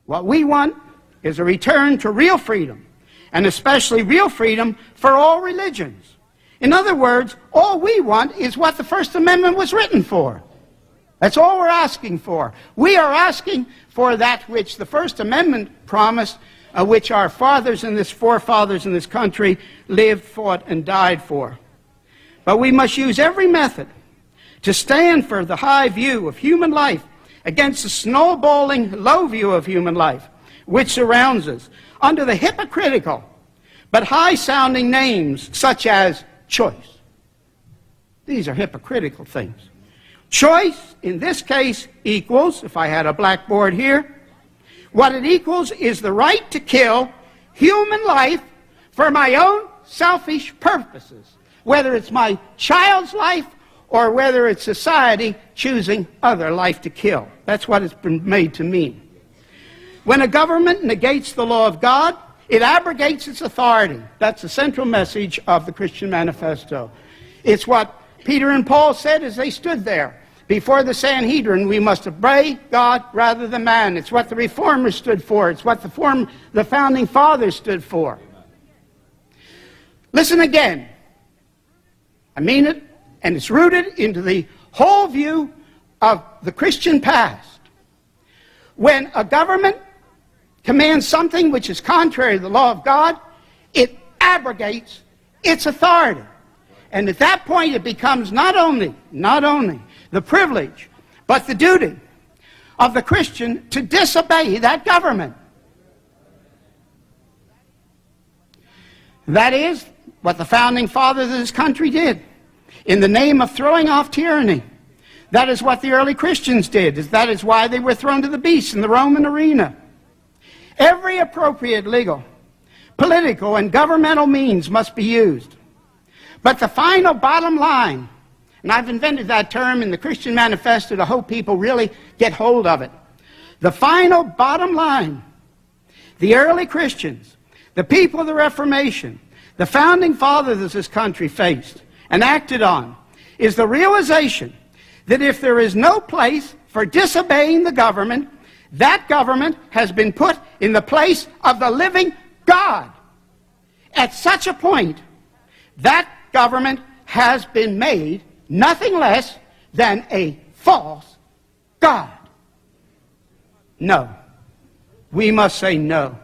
What we want is a return to real freedom, and especially real freedom for all religions. In other words, all we want is what the First Amendment was written for. That's all we're asking for. We are asking for that which the First Amendment promised, which our forefathers in this country lived, fought, and died for. But we must use every method to stand for the high view of human life against the snowballing low view of human life which surrounds us, under the hypocritical but high-sounding names such as choice. These are hypocritical things. Choice, in this case, equals, if I had a blackboard here, what it equals is the right to kill human life for my own selfish purposes, whether it's my child's life or whether it's society choosing other life to kill. That's what it's been made to mean. When a government negates the law of God, it abrogates its authority. That's the central message of the Christian Manifesto. It's what Peter and Paul said as they stood there before the Sanhedrin. We must obey God rather than man. It's what the Reformers stood for. It's what the Founding Fathers stood for. Listen again. I mean it, and it's rooted into the whole view of the Christian past. When a government commands something which is contrary to the law of God, it abrogates its authority. And at that point it becomes not only the privilege, but the duty of the Christian to disobey that government. That is what the Founding Fathers of this country did in the name of throwing off tyranny. That is what the early Christians did. That is why they were thrown to the beasts in the Roman arena. Every appropriate legal, political, and governmental means must be used. But the final bottom line, and I've invented that term in the Christian Manifesto to hope people really get hold of it. The final bottom line, the early Christians, the people of the Reformation, the Founding Fathers of this country faced and acted on, is the realization that if there is no place for disobeying the government, that government has been put in the place of the living God. At such a point, that government has been made nothing less than a false God. No. We must say no.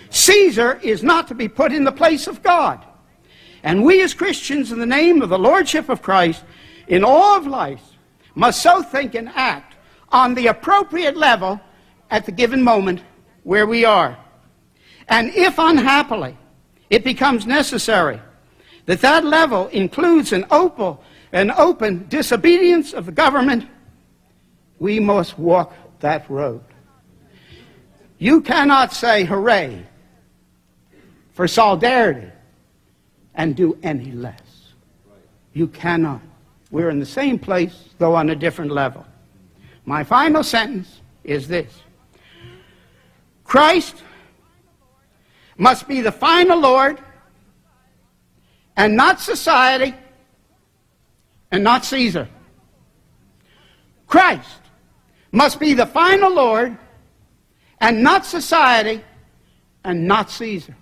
Caesar is not to be put in the place of God. And we as Christians, in the name of the Lordship of Christ, in all of life, must so think and act on the appropriate level at the given moment where we are. And if unhappily it becomes necessary that that level includes an open disobedience of the government, we must walk that road. You cannot say hooray for solidarity and do any less. You cannot. We're in the same place, though on a different level. My final sentence is this. Christ must be the final Lord, and not society, and not Caesar. Christ must be the final Lord, and not society, and not Caesar.